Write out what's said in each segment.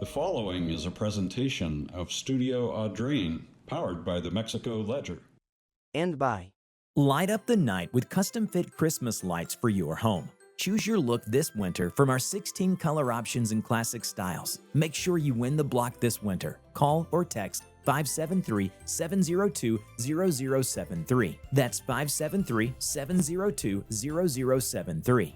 The following is a presentation of Studio Audrain, powered by the Mexico Ledger. And by Light up the night with custom-fit Christmas lights for your home. Choose your look this winter from our 16 color options and classic styles. Make sure you win the block this winter. Call or text 573-702-0073. That's 573-702-0073.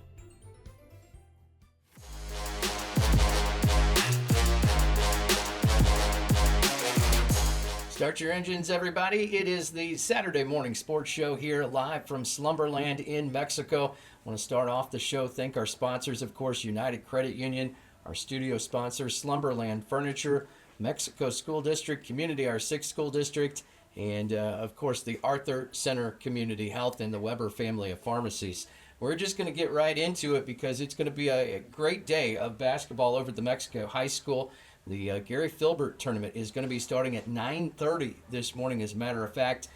Start your engines, everybody. It is the Saturday morning sports show here live from Slumberland in Mexico. I want to start off the show, thank our sponsors, of course, United Credit Union, our studio sponsor, Slumberland Furniture, Mexico School District, Community, our 6th school district, and, of course, the Arthur Center Community Health and the Weber family of pharmacies. We're just going to get right into it because it's going to be a great day of basketball over at the Mexico High School. The Gary Filbert tournament is going to be starting at 9:30 this morning. As a matter of fact,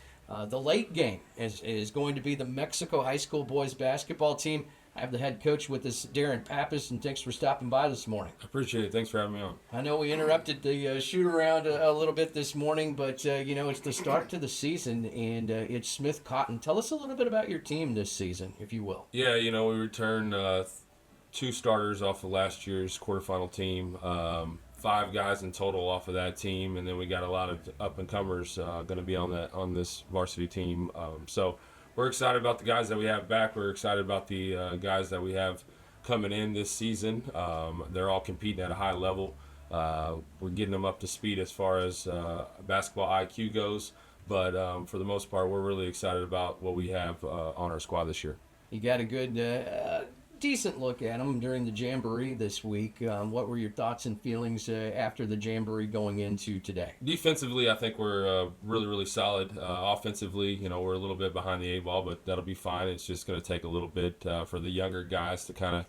the late game is going to be the Mexico High School boys basketball team. I have the head coach with us, Darren Pappas, and thanks for stopping by this morning. I appreciate it. Thanks for having me on. I know we interrupted the shoot-around a little bit this morning, but, it's the start to the season, and it's Smith Cotton. Tell us a little bit about your team this season, if you will. Yeah, we returned 2 starters off of last year's quarterfinal team. 5 guys in total off of that team, and then we got a lot of up-and-comers going to be on this varsity team. So we're excited about the guys that we have back. We're excited about the guys that we have coming in this season. They're all competing at a high level. We're getting them up to speed as far as basketball IQ goes, but for the most part, we're really excited about what we have on our squad this year. You got a good decent look at them during the Jamboree this week. What were your thoughts and feelings after the Jamboree going into today? Defensively, I think we're really, really solid. Offensively, we're a little bit behind the 8 ball, but that'll be fine. It's just going to take a little bit for the younger guys to kind of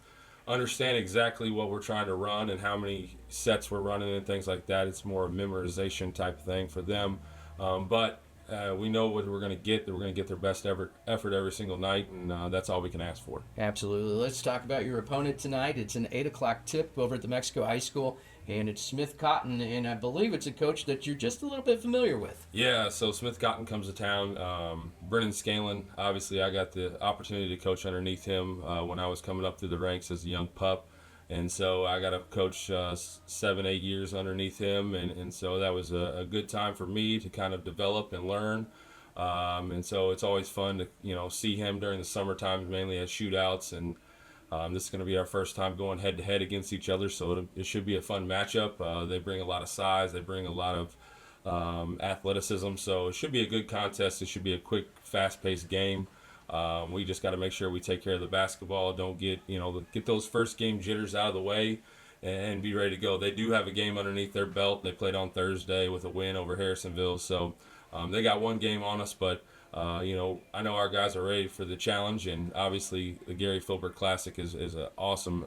understand exactly what we're trying to run and how many sets we're running and things like that. It's more a memorization type thing for them. But we know what we're going to get. That we're going to get their best effort every single night, and that's all we can ask for. Absolutely. Let's talk about your opponent tonight. It's an 8 o'clock tip over at the Mexico High School, and it's Smith Cotton, and I believe it's a coach that you're just a little bit familiar with. Yeah, so Smith Cotton comes to town. Brennan Scanlon, obviously I got the opportunity to coach underneath him when I was coming up through the ranks as a young pup. And so I got to coach 7-8 years underneath him, and so that was a good time for me to kind of develop and learn. And so it's always fun to see him during the summertime, mainly at shootouts. And this is going to be our first time going head-to-head against each other, so it should be a fun matchup. They bring a lot of size. They bring a lot of athleticism, so it should be a good contest. It should be a quick, fast-paced game. We just got to make sure we take care of the basketball. Don't get those first game jitters out of the way and be ready to go. They do have a game underneath their belt. They played on Thursday with a win over Harrisonville. So they got one game on us, but I know our guys are ready for the challenge. And obviously the Gary Filbert Classic is an awesome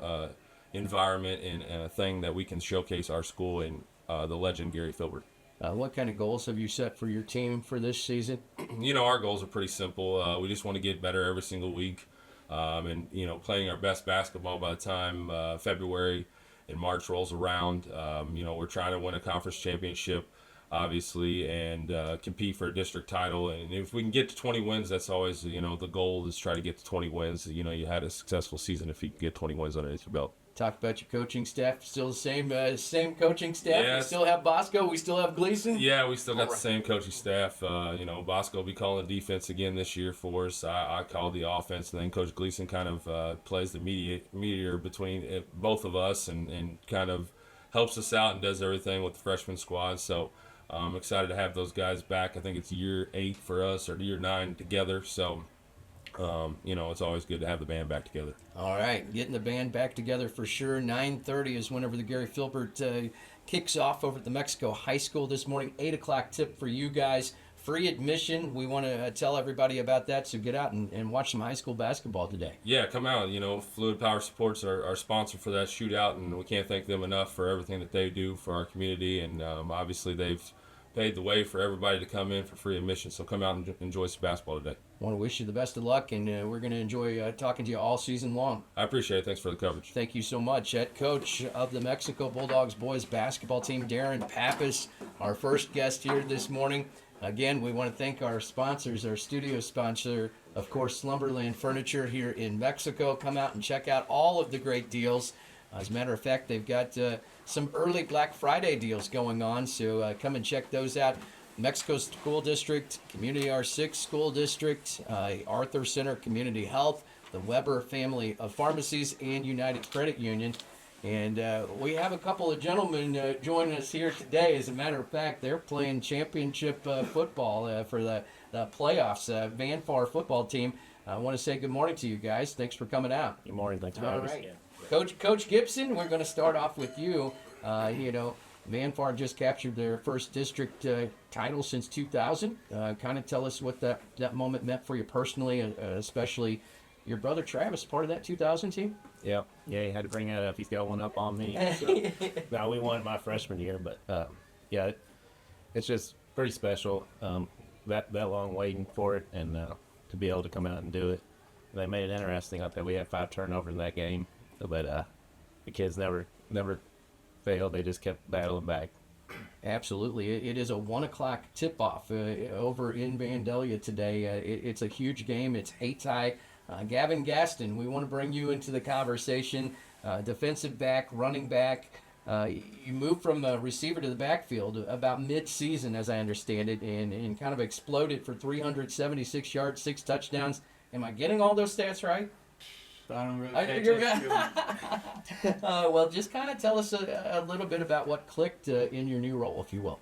environment and a thing that we can showcase our school and the legend Gary Filbert. What kind of goals have you set for your team for this season? Our goals are pretty simple. We just want to get better every single week, and playing our best basketball by the time February and March rolls around. We're trying to win a conference championship, obviously, and compete for a district title. And if we can get to 20 wins, that's always the goal is try to get to 20 wins. You had a successful season if you can get 20 wins underneath your belt. Talk about your coaching staff. Still the same coaching staff? Yeah, we still have Bosco. We still have Gleason? Yeah, we still got the same coaching staff. Bosco will be calling the defense again this year for us. I call the offense, and then Coach Gleason kind of plays the mediator between both of us and kind of helps us out and does everything with the freshman squad. So I'm excited to have those guys back. I think it's year 8 for us, or year 9 together. So it's always good to have the band back together. All right, getting the band back together for sure. 9:30 is whenever the Gary Filbert kicks off over at the Mexico High School this morning. 8 o'clock tip for you guys. Free admission. We want to tell everybody about that, so get out and watch some high school basketball today. Yeah, come out. Fluid Power Sports are our sponsor for that shootout, and we can't thank them enough for everything that they do for our community. And obviously they've paved the way for everybody to come in for free admission. So come out and enjoy some basketball today. I want to wish you the best of luck, and we're going to enjoy talking to you all season long. I appreciate it. Thanks for the coverage. Thank you so much. Head coach of the Mexico Bulldogs boys basketball team, Darren Pappas, our first guest here this morning. Again, we want to thank our sponsors, our studio sponsor, of course, Slumberland Furniture here in Mexico. Come out and check out all of the great deals. As a matter of fact, they've got some early Black Friday deals going on, so come and check those out. Mexico School District, Community R6 School District, Arthur Center Community Health, the Weber Family of Pharmacies, and United Credit Union. And we have a couple of gentlemen joining us here today. As a matter of fact, they're playing championship football for the playoffs, Vanfar football team. I want to say good morning to you guys. Thanks for coming out. Good morning. Thanks for All having us. right. Coach Gibson, we're going to start off with you. Vanfar just captured their first district title since 2000. Kind of tell us what that moment meant for you personally, especially your brother Travis, part of that 2000 team? Yeah, he had to bring that up. He's got one up on me. So. No, we won my freshman year, but it's just pretty special. That long waiting for it, and to be able to come out and do it. They made it interesting. I think we had 5 turnovers in that game, but the kids never failed. They just kept battling back. Absolutely. It is a 1 o'clock tip-off over in Vandalia today. It's a huge game. It's Hayti. Gaven Gaston, we want to bring you into the conversation. Defensive back, running back. You moved from receiver to the backfield about mid-season, as I understand it, and kind of exploded for 376 yards, 6 touchdowns. Am I getting all those stats right? I don't really pay attention to them. Well, just kind of tell us a little bit about what clicked in your new role, if you will.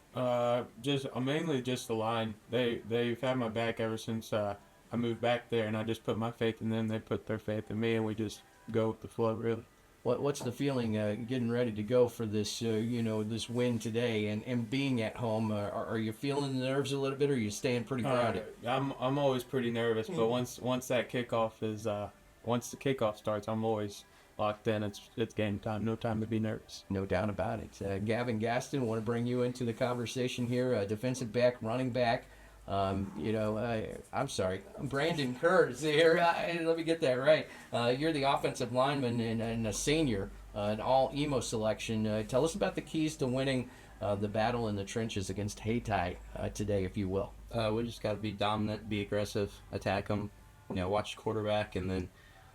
Mainly just the line. They've had my back ever since I moved back there, and I just put my faith in them. They put their faith in me, and we just go with the flow, really. What's the feeling getting ready to go for this, this win today and being at home? Are you feeling the nerves a little bit, or are you staying pretty grounded? I'm always pretty nervous, but once that kickoff is once the kickoff starts, I'm always locked in. It's game time. No time to be nervous. No doubt about it. Gaven Gaston, want to bring you into the conversation here. Defensive back, running back. I'm sorry, Brandon Kurz here. Let me get that right. You're the offensive lineman and a senior, an all-emo selection. Tell us about the keys to winning the battle in the trenches against Hayti today, if you will. We just got to be dominant, be aggressive, attack them, watch the quarterback, and then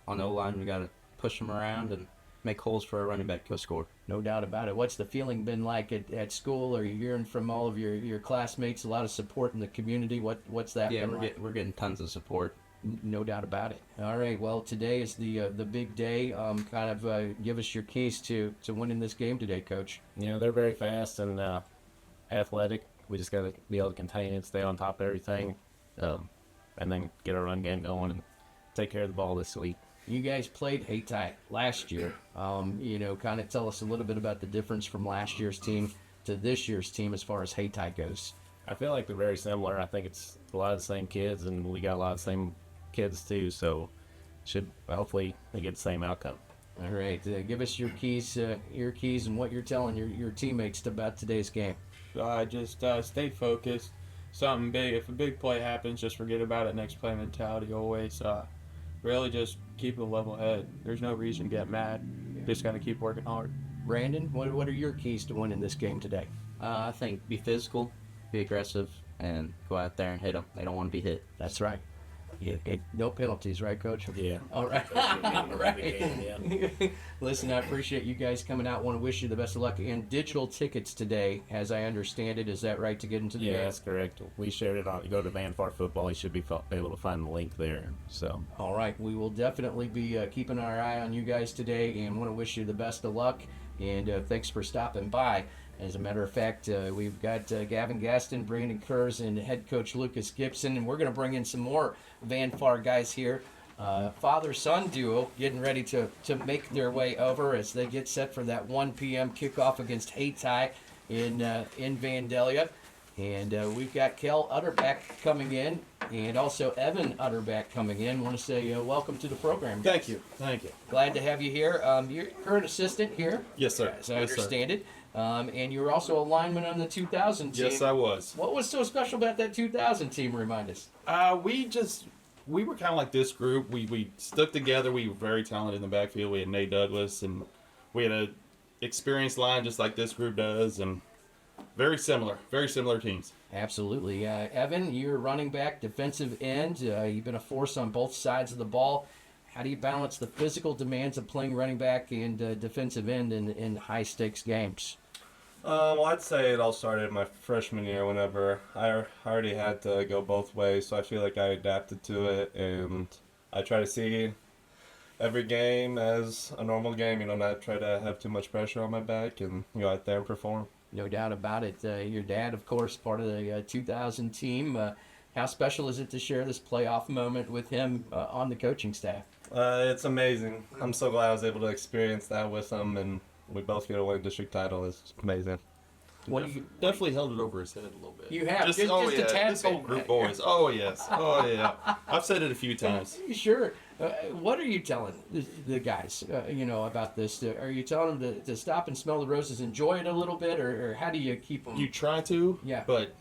on the O-line we got to push them around and make holes for our running back to go score. No doubt about it. What's the feeling been like at school? Are you hearing from all of your classmates a lot of support in the community? What's that been like? We're getting tons of support. No doubt about it. All right. Well, today is the big day. Give us your keys to winning this game today, Coach. They're very fast and athletic. We just got to be able to contain it, stay on top of everything, and then get our run game going and take care of the ball this week. You guys played Hayti last year. Kind of tell us a little bit about the difference from last year's team to this year's team as far as Hayti goes. I feel like they're very similar. I think it's a lot of the same kids, and we got a lot of the same kids too. So hopefully they get the same outcome. All right. Give us your keys and what you're telling your teammates about today's game. Just stay focused. Something big. If a big play happens, just forget about it. Next play mentality always. Really just keep a level head. There's no reason to get mad. Just got to keep working hard. Brandon, what are your keys to winning this game today? I think be physical, be aggressive, and go out there and hit them. They don't want to be hit. That's right. Yeah, no penalties, right, Coach? Yeah. All right. All right. Listen, I appreciate you guys coming out. Want to wish you the best of luck. And digital tickets today, as I understand it, is that right, to get into the game? Yeah, that's correct. We shared it on. You go to Vanfar Football, you should be able to find the link there. So. All right. We will definitely be keeping our eye on you guys today, and want to wish you the best of luck. And thanks for stopping by. As a matter of fact, we've got Gaven Gaston, Brandon Kurz, and head coach Lucas Gibson, and we're going to bring in some more Vanfar guys here. Father-son duo getting ready to make their way over as they get set for that 1 p.m. kickoff against Hayti in Vandalia. And we've got Cale Utterback coming in, and also Evan Utterback coming in. Want to say welcome to the program, guys. Thank you. Glad to have you here. You're current assistant here. Yes, sir. As I understand it. and you were also a lineman on the 2000 team. Yes, I was. What was so special about that 2000 team? Remind us. We were kind of like this group. We stuck together. We were very talented in the backfield. We had Nate Douglas, and we had a experienced line just like this group does, and very similar teams. Absolutely. Evan, you're running back, defensive end. You've been a force on both sides of the ball. How do you balance the physical demands of playing running back and defensive end in high-stakes games? Well, I'd say it all started my freshman year whenever I already had to go both ways, so I feel like I adapted to it, and I try to see every game as a normal game, not try to have too much pressure on my back and go out there and perform. No doubt about it. Your dad, of course, part of the 2000 team. How special is it to share this playoff moment with him on the coaching staff? It's amazing. I'm so glad I was able to experience that with him, and we both get a win district title. It's amazing. Definitely held it over his head a little bit. You have just a tad this whole bit. group boys. Oh yes, oh yeah. I've said it a few times. Sure. What are you telling the guys, about this? Are you telling them to stop and smell the roses, enjoy it a little bit, or how do you keep them? You try to, Yeah. But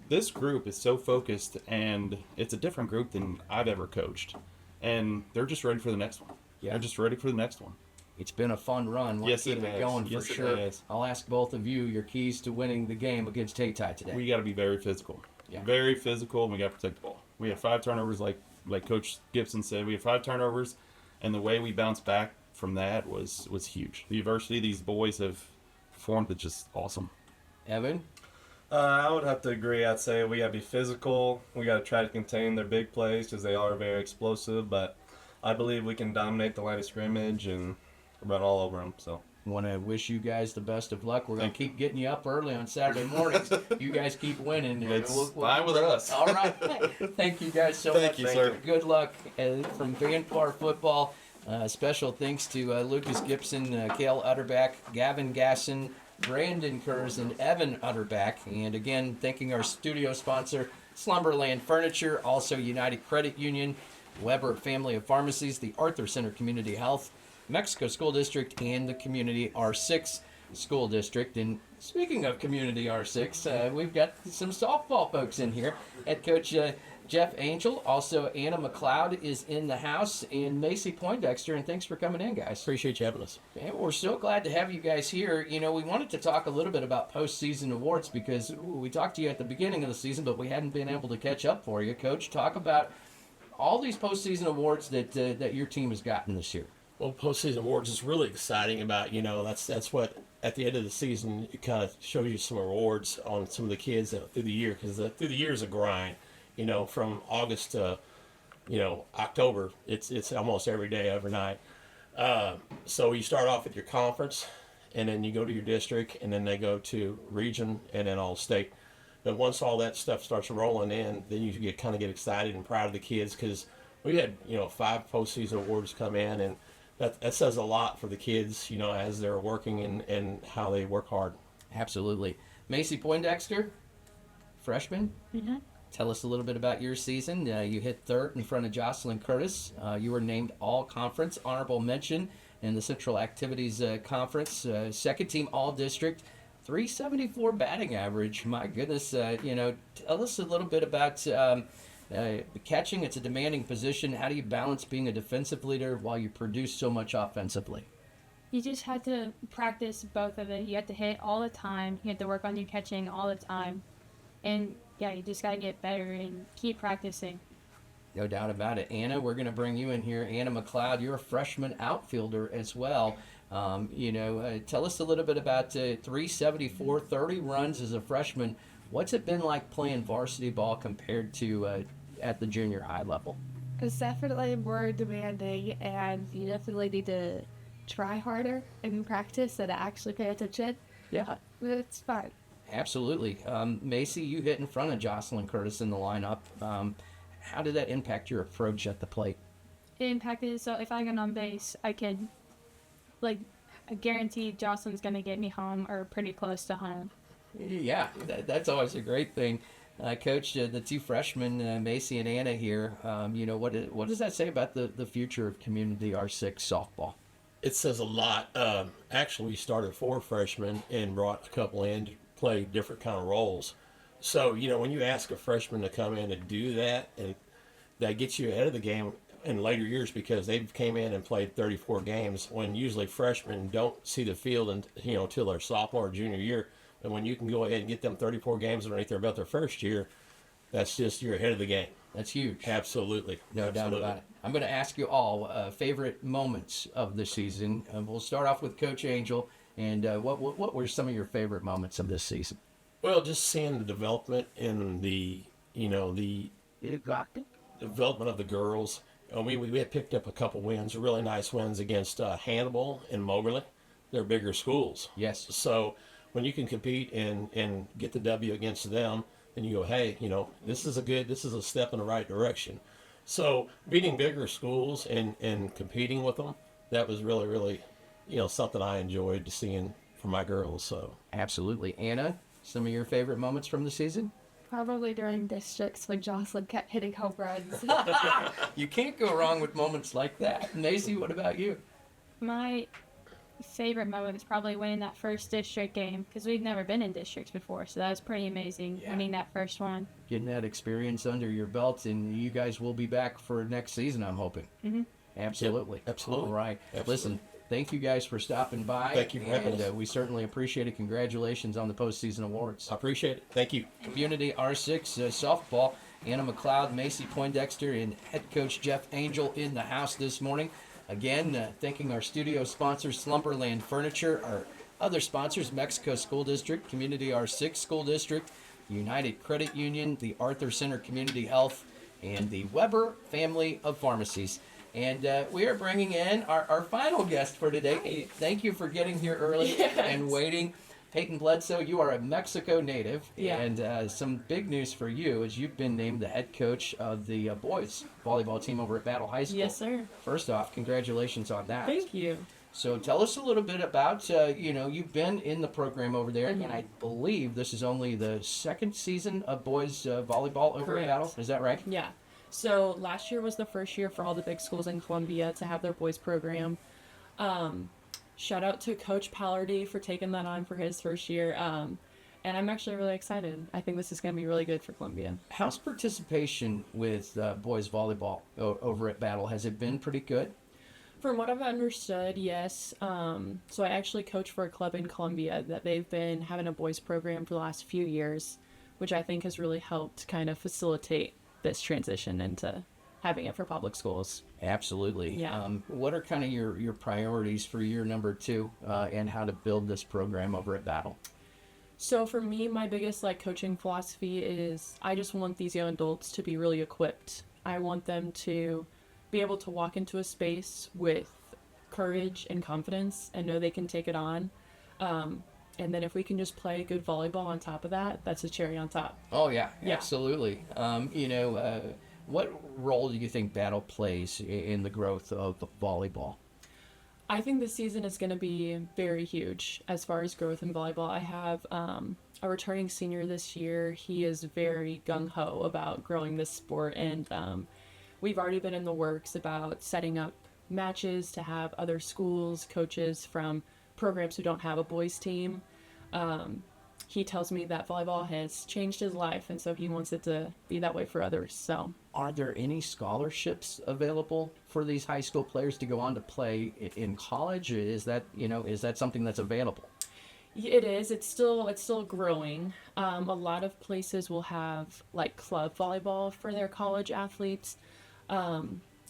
this group is so focused, and it's a different group than I've ever coached, and they're just ready for the next one. Yeah. They're just ready for the next one. It's been a fun run. Let's Yes, it keep it has. going Yes, for it sure. has. I'll ask both of you your keys to winning the game against Hayti today. We got to be very physical. Yeah. Very physical, and we got to protect the ball. We had 5 turnovers, like Coach Gibson said. We had 5 turnovers, and the way we bounced back from that was huge. The adversity these boys have performed is just awesome. Evan? I would have to agree. I'd say we got to be physical. We got to try to contain their big plays because they are very explosive, but I believe we can dominate the line of scrimmage and run all over them. So I want to wish you guys the best of luck. We're going to keep getting you up early on Saturday mornings. You guys keep winning. It's fine with us. All right. Thank you guys so much. Thank you, sir. Good luck from Vanpar Football. Special thanks to Lucas Gibson, Cale Utterback, Gaven Gaston, Brandon Kurz, and Evan Utterback. And again, thanking our studio sponsor, Slumberland Furniture, also United Credit Union, Weber Family of Pharmacies, the Arthur Center Community Health, Mexico School District, and the Community R6 School District. And speaking of Community R6, we've got some softball folks in here. Head coach Jeff Angel, also Anna McLeod is in the house, and Maci Poindexter, and thanks for coming in, guys. Appreciate you having us. And we're so glad to have you guys here. We wanted to talk a little bit about postseason awards because we talked to you at the beginning of the season, but we hadn't been able to catch up for you. Coach, talk about all these postseason awards that your team has gotten this year. Well, postseason awards is really exciting about, that's what, at the end of the season, it kind of shows you some awards on some of the kids through the year, because through the year is a grind, from August to, October, it's almost every day, every night. So you start off with your conference, and then you go to your district, and then they go to region, and then all state. But once all that stuff starts rolling in, then you kind of get excited and proud of the kids, because we had, 5 postseason awards come in, and that says a lot for the kids, as they're working and how they work hard. Absolutely. Maci Poindexter, freshman. Mm-hmm. Tell us a little bit about your season. You hit third in front of Jocelyn Curtis. You were named All-Conference, honorable mention in the Central Activities Conference. Second team All-District, 374 batting average. My goodness. Tell us a little bit about catching. It's a demanding position. How do you balance being a defensive leader while you produce so much offensively? You just had to practice both of it. You had to hit all the time. You had to work on your catching all the time. And, yeah, you just got to get better and keep practicing. No doubt about it. Anna, we're going to bring you in here. Anna McLeod, you're a freshman outfielder as well. Tell us a little bit about 374, 30 runs as a freshman. What's it been like playing varsity ball compared to at the junior high level? It's definitely more demanding, and you definitely need to try harder in practice and actually pay attention. Yeah. But it's fun. Absolutely. Maci, you hit in front of Jocelyn Curtis in the lineup. How did that impact your approach at the plate? It impacted, so if I get on base, I can, I guarantee Jocelyn's going to get me home or pretty close to home. Yeah, that's always a great thing. Coach, the 2 freshmen, Maci and Anna here, what does that say about the future of Community R6 softball? it says a lot. Actually, we started 4 freshmen and brought a couple in to play different kind of roles. So, when you ask a freshman to come in and do that, and that gets you ahead of the game in later years because they came in and played 34 games when usually freshmen don't see the field until their sophomore or junior year. And when you can go ahead and get them 34 games underneath their belt their first year, that's just, you're ahead of the game. That's huge. Absolutely. No doubt about it. I'm going to ask you all favorite moments of the season. We'll start off with Coach Angel. And what were some of your favorite moments of this season? Well, just seeing the development in the development of the girls. We had picked up a couple wins, really nice wins against Hannibal and Moberly. They're bigger schools. Yes. So when you can compete and get the W against them, then you go, hey, this is a step in the right direction. So beating bigger schools and competing with them, that was really, really, something I enjoyed seeing from my girls. So absolutely. Anna, some of your favorite moments from the season? Probably during districts when Jocelyn kept hitting home runs. You can't go wrong with moments like that. Maci, what about you? My favorite moment is probably winning that first district game because we've never been in districts before, so that was pretty amazing, winning that first one. Getting that experience under your belt, and you guys will be back for next season, I'm hoping. Mm-hmm. Absolutely. Yep, absolutely. All right. Absolutely. Listen, thank you guys for stopping by. Thank you for having us. We certainly appreciate it. Congratulations on the postseason awards. I appreciate it. Thank you. Community R6 softball. Anna McLeod, Maci Poindexter, and head coach Jeff Angel in the house this morning. Again, thanking our studio sponsors, Slumberland Furniture, our other sponsors, Mexico School District, Community R6 School District, United Credit Union, the Arthur Center Community Health, and the Weber Family of Pharmacies. And we are bringing in our final guest for today. Thank you for getting here early and waiting. Payton Bledsoe, you are a Mexico native, and some big news for you is you've been named the head coach of the boys volleyball team over at Battle High School. Yes, sir. First off, congratulations on that. Thank you. So tell us a little bit about, you've been in the program over there, and I believe this is only the second season of boys volleyball over at Battle. Is that right? Yeah. So last year was the first year for all the big schools in Columbia to have their boys program. Shout out to Coach Pallardy for taking that on for his first year. And I'm actually really excited. I think this is going to be really good for Columbia. How's participation with boys volleyball over at Battle? Has it been pretty good? From what I've understood, yes. So I actually coach for a club in Columbia that they've been having a boys program for the last few years, which I think has really helped kind of facilitate this transition into having it for public schools. Absolutely. Yeah. What are kind of your priorities for year number 2 and how to build this program over at Battle? So for me, my biggest coaching philosophy is I just want these young adults to be really equipped. I want them to be able to walk into a space with courage and confidence and know they can take it on. And then if we can just play good volleyball on top of that, that's a cherry on top. Oh, yeah. Absolutely. What role do you think Battle plays in the growth of the volleyball? I think this season is going to be very huge as far as growth in volleyball. I have a returning senior this year. He is very gung-ho about growing this sport, and we've already been in the works about setting up matches to have other schools, coaches from programs who don't have a boys team. He tells me that volleyball has changed his life, and so he wants it to be that way for others. So, are there any scholarships available for these high school players to go on to play in college? Is that something that's available? It is. It's still growing. A lot of places will have club volleyball for their college athletes.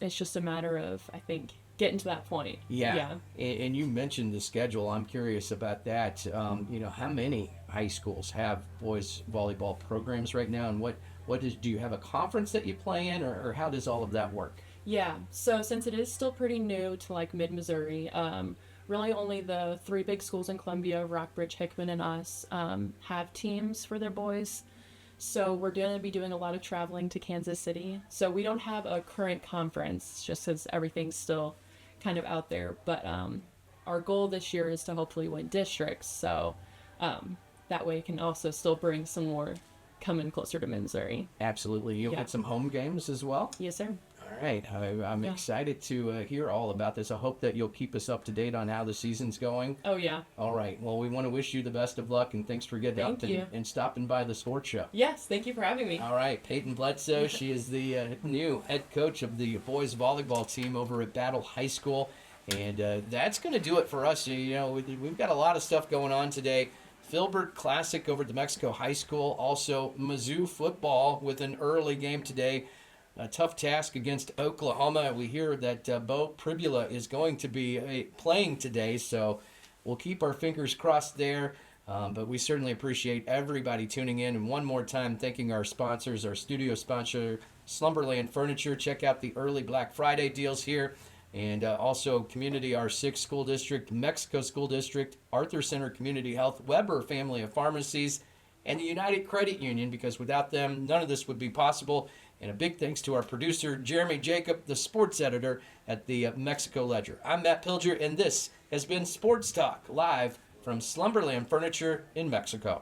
It's just a matter of, I think, getting to that point. Yeah. And you mentioned the schedule. I'm curious about that. How many high schools have boys volleyball programs right now, and do you have a conference that you play in, or how does all of that work? Yeah. So since it is still pretty new to mid-Missouri, really only the 3 big schools in Columbia, Rockbridge, Hickman, and us, have teams for their boys. So we're going to be doing a lot of traveling to Kansas City. So we don't have a current conference just because everything's still kind of out there. But our goal this year is to hopefully win districts. So that way it can also still bring some more coming closer to Missouri. Absolutely. You'll get some home games as well? Yes, sir. All right. I'm excited to hear all about this. I hope that you'll keep us up to date on how the season's going. Oh, yeah. All right. Well, we want to wish you the best of luck, and thanks for getting Thank up you. and stopping by the sports show. Yes, thank you for having me. All right. Payton Bledsoe, she is the new head coach of the boys volleyball team over at Battle High School. And that's going to do it for us. You know, we've got a lot of stuff going on today. Filbert Classic over at the Mexico High School. Also, Mizzou football with an early game today. A tough task against Oklahoma. We hear that Bo Pribula is going to be playing today, so we'll keep our fingers crossed there. But we certainly appreciate everybody tuning in. And one more time, thanking our sponsors, our studio sponsor, Slumberland Furniture. Check out the early Black Friday deals here. And also Community R6 School District, Mexico School District, Arthur Center Community Health, Weber Family of Pharmacies, and the United Credit Union, because without them, none of this would be possible. And a big thanks to our producer, Jeremy Jacob, the sports editor at the Mexico Ledger. I'm Matt Pilger, and this has been Sports Talk, live from Slumberland Furniture in Mexico.